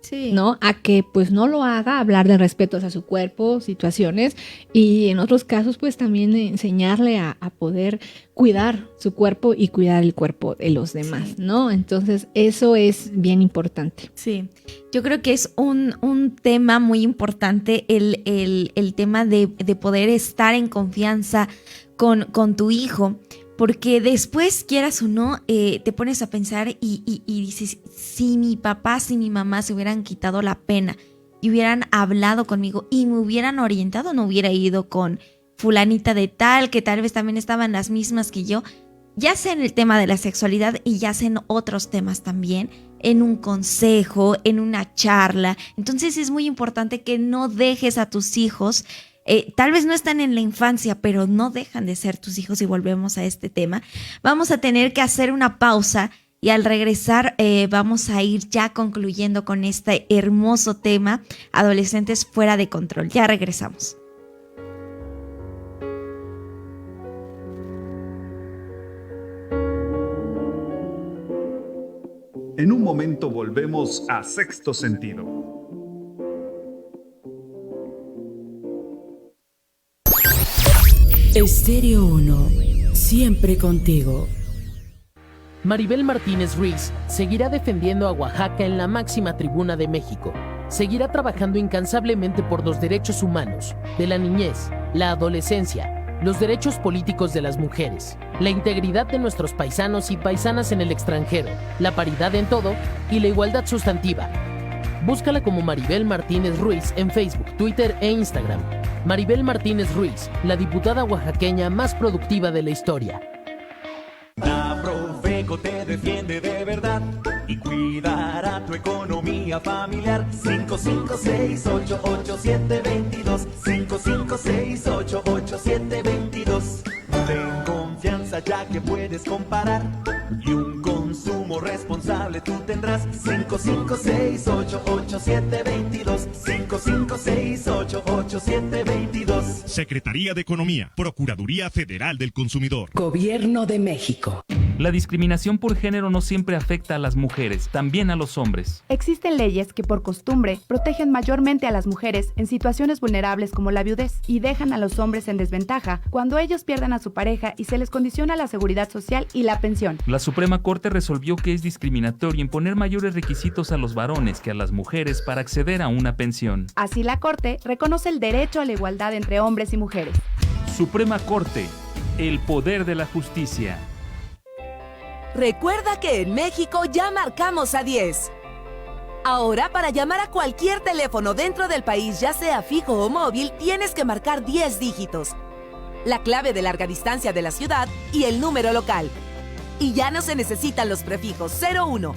[SPEAKER 1] Sí.
[SPEAKER 21] ¿No? A que pues no lo haga, hablar de respeto hacia su cuerpo, situaciones, y en otros casos pues también enseñarle a poder cuidar su cuerpo y cuidar el cuerpo de los demás, ¿no? Entonces eso es bien importante.
[SPEAKER 2] Sí, yo creo que es un tema muy importante el tema de poder estar en confianza con tu hijo. Porque después, quieras o no, te pones a pensar y dices, si mi papá, si mi mamá se hubieran quitado la pena y hubieran hablado conmigo y me hubieran orientado, no hubiera ido con fulanita de tal, que tal vez también estaban las mismas que yo, ya sea en el tema de la sexualidad y ya sea en otros temas también, en un consejo, en una charla. Entonces es muy importante que no dejes a tus hijos. Tal vez no están en la infancia, pero no dejan de ser tus hijos, y volvemos a este tema. Vamos a tener que hacer una pausa y al regresar vamos a ir ya concluyendo con este hermoso tema, adolescentes fuera de control. Ya regresamos.
[SPEAKER 3] En un momento volvemos a Sexto Sentido.
[SPEAKER 4] Estéreo 1, siempre contigo.
[SPEAKER 22] Maribel Martínez Ruiz seguirá defendiendo a Oaxaca en la máxima tribuna de México. Seguirá trabajando incansablemente por los derechos humanos, de la niñez, la adolescencia, los derechos políticos de las mujeres, la integridad de nuestros paisanos y paisanas en el extranjero, la paridad en todo y la igualdad sustantiva. Búscala como Maribel Martínez Ruiz en Facebook, Twitter e Instagram. Maribel Martínez Ruiz, la diputada oaxaqueña más productiva de la historia.
[SPEAKER 23] La Profeco te defiende de verdad y cuidará tu economía familiar. 556-887-22. 556-887-22. Ten confianza ya que puedes comparar y un consumo responsable tú tendrás. 556-887-22. 556-887-22.
[SPEAKER 24] Secretaría de Economía, Procuraduría Federal del Consumidor.
[SPEAKER 4] Gobierno de México.
[SPEAKER 25] La discriminación por género no siempre afecta a las mujeres, también a los hombres.
[SPEAKER 26] Existen leyes que por costumbre protegen mayormente a las mujeres en situaciones vulnerables como la viudez y dejan a los hombres en desventaja cuando ellos pierden a su pareja y se les condiciona la seguridad social y la pensión.
[SPEAKER 25] La Suprema Corte resolvió que es discriminatorio imponer mayores requisitos a los varones que a las mujeres para acceder a una pensión.
[SPEAKER 26] Así la Corte reconoce el derecho a la igualdad entre hombres y mujeres.
[SPEAKER 25] Suprema Corte, el poder de la justicia.
[SPEAKER 7] Recuerda que en México ya marcamos a 10. Ahora, para llamar a cualquier teléfono dentro del país, ya sea fijo o móvil, tienes que marcar 10 dígitos. La clave de larga distancia de la ciudad y el número local. Y ya no se necesitan los prefijos 01,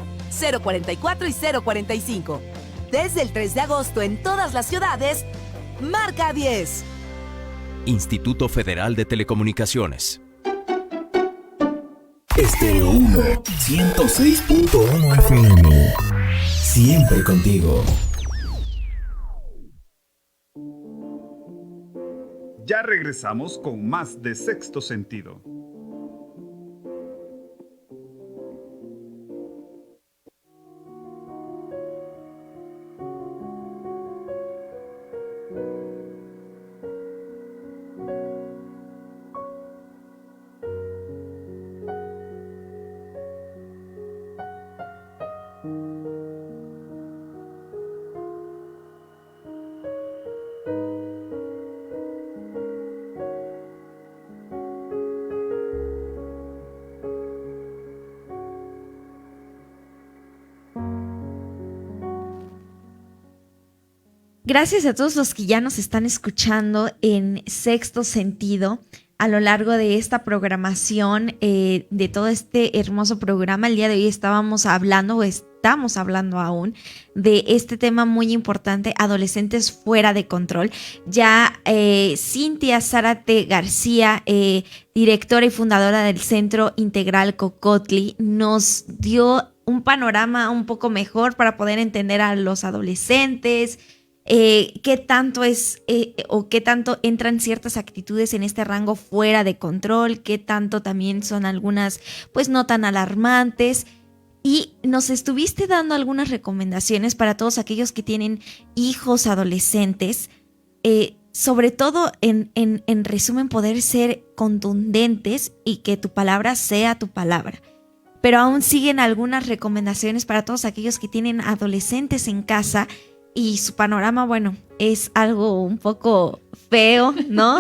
[SPEAKER 7] 044 y 045. Desde el 3 de agosto en todas las ciudades, marca 10.
[SPEAKER 12] Instituto Federal de Telecomunicaciones. Estéreo 1, 106.1 FM. Siempre contigo.
[SPEAKER 3] Ya regresamos con más de Sexto Sentido.
[SPEAKER 2] Gracias a todos los que ya nos están escuchando en Sexto Sentido a lo largo de esta programación, de todo este hermoso programa. El día de hoy estamos hablando aún de este tema muy importante, adolescentes fuera de control. Ya Cintia Zárate García, directora y fundadora del Centro Integral Cocotli, nos dio un panorama un poco mejor para poder entender a los adolescentes, qué tanto es o qué tanto entran ciertas actitudes en este rango fuera de control, qué tanto también son algunas pues no tan alarmantes. Y nos estuviste dando algunas recomendaciones para todos aquellos que tienen hijos adolescentes, sobre todo en resumen poder ser contundentes y que tu palabra sea tu palabra. Pero aún siguen algunas recomendaciones para todos aquellos que tienen adolescentes en casa y su panorama, bueno, es algo un poco feo, ¿no?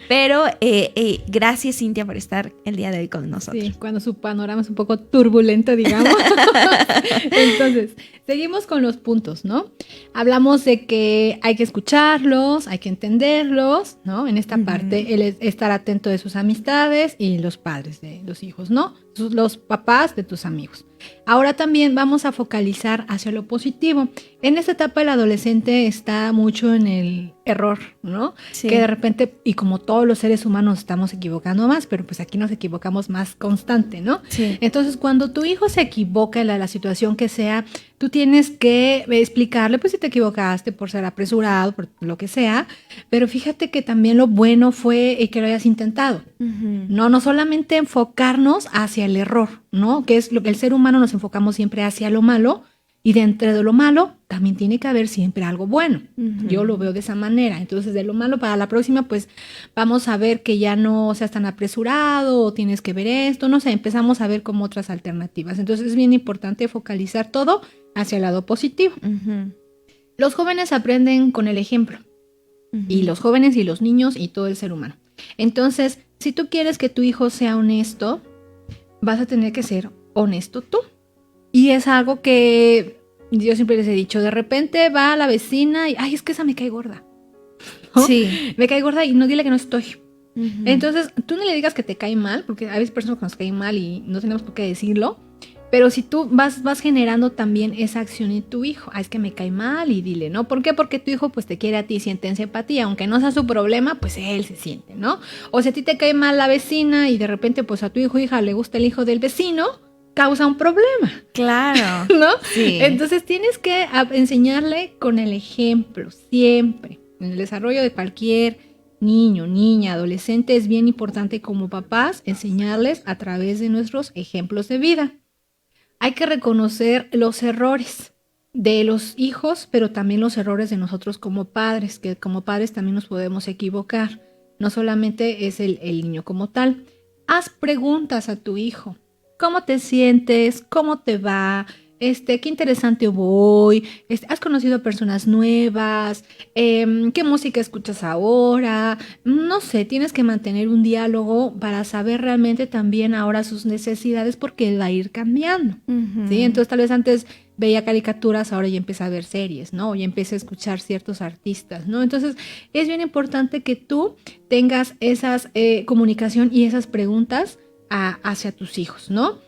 [SPEAKER 2] Pero gracias, Cintia, por estar el día de hoy con nosotros.
[SPEAKER 21] Sí, cuando su panorama es un poco turbulento, digamos. Entonces, seguimos con los puntos, ¿no? Hablamos de que hay que escucharlos, hay que entenderlos, ¿no? En esta parte, el estar atento de sus amistades y los padres de los hijos, ¿no? Los papás de tus amigos. Ahora también vamos a focalizar hacia lo positivo. En esta etapa el adolescente está mucho en el error, ¿no? Sí. Que de repente, y como todos los seres humanos estamos equivocando más, pero pues aquí nos equivocamos más constante, ¿no? Sí. Entonces, cuando tu hijo se equivoca en la situación que sea, tú tienes que explicarle, pues si te equivocaste por ser apresurado, por lo que sea, pero fíjate que también lo bueno fue que lo hayas intentado. No solamente enfocarnos hacia el error, ¿no? Que es lo que el ser humano nos enfocamos siempre hacia lo malo, y dentro de lo malo también tiene que haber siempre algo bueno. Yo lo veo de esa manera. Entonces, de lo malo para la próxima, pues vamos a ver que ya no seas tan apresurado o tienes que ver esto, no sé, empezamos a ver como otras alternativas. Entonces, es bien importante focalizar todo hacia el lado positivo. Los jóvenes aprenden con el ejemplo. Y los jóvenes y los niños y todo el ser humano. Entonces, si tú quieres que tu hijo sea honesto, vas a tener que ser honesto tú. Y es algo que yo siempre les he dicho, de repente va la vecina y, ay, es que esa me cae gorda. ¿No? Sí. Me cae gorda y no, dile que no estoy. Entonces, tú no le digas que te cae mal, porque hay personas que nos caen mal y no tenemos por qué decirlo, pero si tú vas generando también esa acción en tu hijo, es que me cae mal y dile, ¿no? ¿Por qué? Porque tu hijo pues te quiere a ti, siente empatía, aunque no sea su problema, pues él se siente, ¿no? O si a ti te cae mal la vecina y de repente pues a tu hijo o hija le gusta el hijo del vecino, causa un problema.
[SPEAKER 2] Claro.
[SPEAKER 21] ¿No?
[SPEAKER 2] Sí.
[SPEAKER 21] Entonces tienes que enseñarle con el ejemplo, siempre. En el desarrollo de cualquier niño, niña, adolescente, es bien importante como papás enseñarles a través de nuestros ejemplos de vida. Hay que reconocer los errores de los hijos, pero también los errores de nosotros como padres, que como padres también nos podemos equivocar. No solamente es el niño como tal. Haz preguntas a tu hijo. ¿Cómo te sientes? ¿Cómo te va? Qué interesante voy. ¿Has conocido a personas nuevas? ¿Qué música escuchas ahora? No sé, tienes que mantener un diálogo para saber realmente también ahora sus necesidades porque va a ir cambiando. ¿Sí? Entonces tal vez antes veía caricaturas, ahora ya empieza a ver series, ¿no? Ya empieza a escuchar ciertos artistas, ¿no? Entonces es bien importante que tú tengas esas comunicación y esas preguntas hacia tus hijos, ¿no?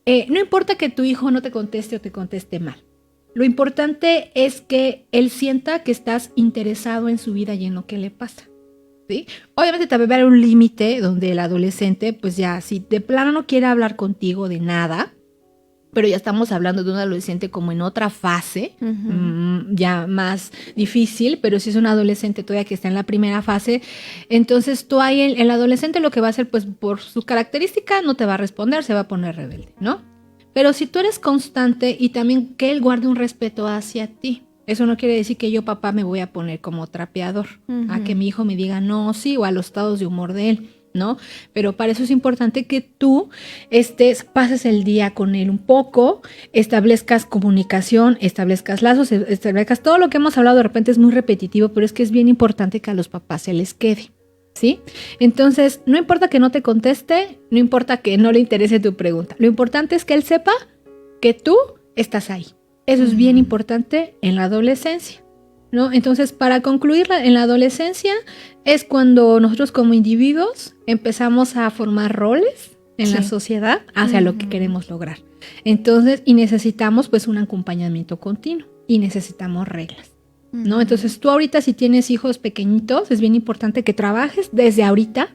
[SPEAKER 21] No importa que tu hijo no te conteste o te conteste mal. Lo importante es que él sienta que estás interesado en su vida y en lo que le pasa, ¿sí? Obviamente también va a haber un límite donde el adolescente, pues ya, si de plano no quiere hablar contigo de nada, pero ya estamos hablando de un adolescente como en otra fase, ya más difícil, pero si es un adolescente todavía que está en la primera fase, entonces tú ahí, el adolescente lo que va a hacer, pues por su característica no te va a responder, se va a poner rebelde, ¿no? Pero si tú eres constante y también que él guarde un respeto hacia ti, eso no quiere decir que yo, papá, me voy a poner como trapeador, a que mi hijo me diga no, sí, o a los estados de humor de él, ¿no? Pero para eso es importante que tú pases el día con él un poco, establezcas comunicación, establezcas lazos, establezcas todo lo que hemos hablado. De repente es muy repetitivo, pero es que es bien importante que a los papás se les quede, ¿sí? Entonces, no importa que no te conteste, no importa que no le interese tu pregunta, lo importante es que él sepa que tú estás ahí. Eso es bien importante en la adolescencia, ¿no? Entonces, para concluir, en la adolescencia es cuando nosotros como individuos empezamos a formar roles en la sociedad hacia lo que queremos lograr. Entonces, y necesitamos pues un acompañamiento continuo y necesitamos reglas, ¿no? Entonces, tú ahorita si tienes hijos pequeñitos, es bien importante que trabajes desde ahorita,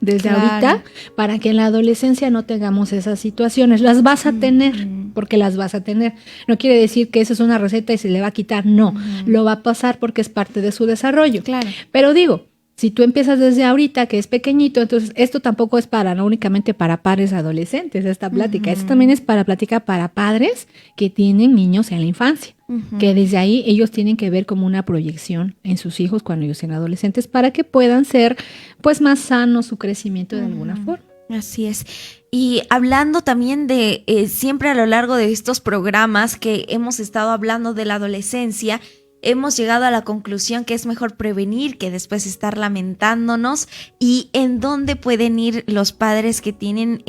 [SPEAKER 21] para que en la adolescencia no tengamos esas situaciones. Las vas a tener, porque las vas a tener. No quiere decir que esa es una receta y se le va a quitar, no. Lo va a pasar porque es parte de su desarrollo. Claro. Pero digo, Si tú empiezas desde ahorita, que es pequeñito, entonces esto tampoco es no únicamente para padres adolescentes, esta plática. Esto también es plática para padres que tienen niños en la infancia, que desde ahí ellos tienen que ver como una proyección en sus hijos cuando ellos sean adolescentes para que puedan ser pues más sanos su crecimiento de alguna forma.
[SPEAKER 2] Así es. Y hablando también de siempre a lo largo de estos programas que hemos estado hablando de la adolescencia, hemos llegado a la conclusión que es mejor prevenir que después estar lamentándonos. ¿Y en dónde pueden ir los padres que tienen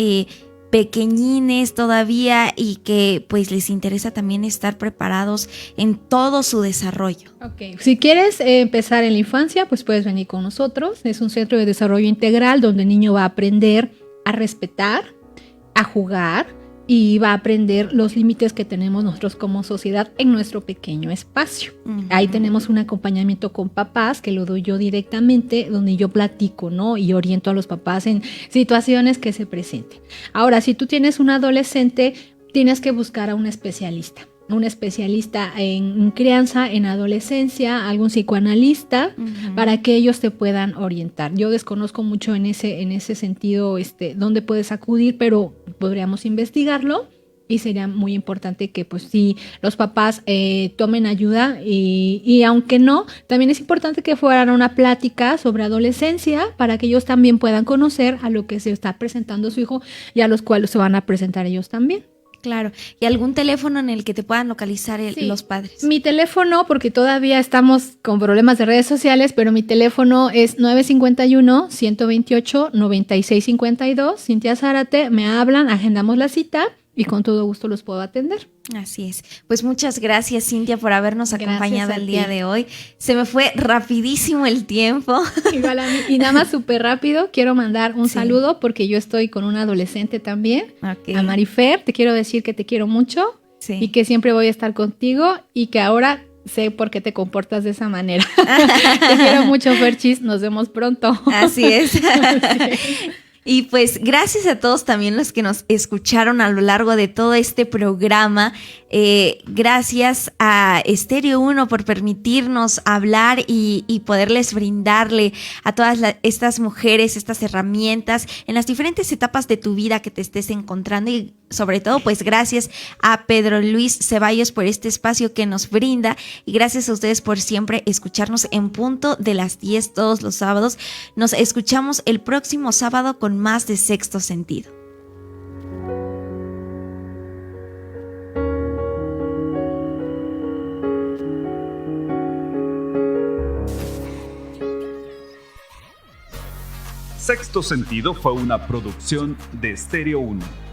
[SPEAKER 2] pequeñines todavía y que pues les interesa también estar preparados en todo su desarrollo?
[SPEAKER 21] Okay. Si quieres empezar en la infancia, pues puedes venir con nosotros. Es un centro de desarrollo integral donde el niño va a aprender a respetar, a jugar, y va a aprender los límites que tenemos nosotros como sociedad en nuestro pequeño espacio. Ahí tenemos un acompañamiento con papás que lo doy yo directamente, donde yo platico, ¿no? Y oriento a los papás en situaciones que se presenten. Ahora, si tú tienes un adolescente, tienes que buscar a un especialista en crianza, en adolescencia, algún psicoanalista, para que ellos te puedan orientar. Yo desconozco mucho en ese sentido dónde puedes acudir, pero podríamos investigarlo y sería muy importante que pues sí, los papás tomen ayuda y aunque no, también es importante que fueran a una plática sobre adolescencia para que ellos también puedan conocer a lo que se está presentando su hijo y a los cuales se van a presentar ellos también.
[SPEAKER 2] Claro. ¿Y algún teléfono en el que te puedan localizar los padres? Mi
[SPEAKER 21] teléfono, porque todavía estamos con problemas de redes sociales, pero mi teléfono es 951-128-9652. Cintia Zárate, me hablan, agendamos la cita y con todo gusto los puedo atender.
[SPEAKER 2] Así es. Pues muchas gracias, Cintia, por habernos acompañado el día de hoy. Se me fue rapidísimo el tiempo.
[SPEAKER 21] Igual a mí. Y nada más súper rápido, quiero mandar un saludo porque yo estoy con una adolescente también, a Marifer. Te quiero decir que te quiero mucho y que siempre voy a estar contigo y que ahora sé por qué te comportas de esa manera. Te quiero mucho, Ferchis. Nos vemos pronto.
[SPEAKER 2] Así es. Y pues gracias a todos también los que nos escucharon a lo largo de todo este programa. Gracias a Estéreo 1 por permitirnos hablar y poderles brindarle a todas estas mujeres estas herramientas en las diferentes etapas de tu vida que te estés encontrando. Y sobre todo, pues gracias a Pedro Luis Ceballos por este espacio que nos brinda. Y gracias a ustedes por siempre escucharnos en punto de las 10 todos los sábados. Nos escuchamos el próximo sábado con más de Sexto Sentido.
[SPEAKER 3] Sexto Sentido fue una producción de Estéreo 1.